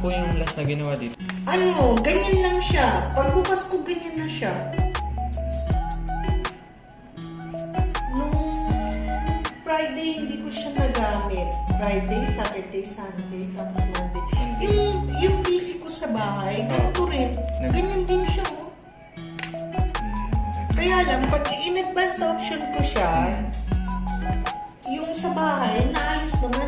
po yung last na ginawa dito? Ano, ganyan lang siya. Pagbukas ko, ganyan na siya. Nung Friday, hindi ko siya nagamit. Friday, Saturday, Sunday, tapos Monday. Yung PC ko sa bahay, ganito rin. Ganyan din siya, oh. Kaya lang, pag in-advance option ko siya, yung sa bahay, naayos naman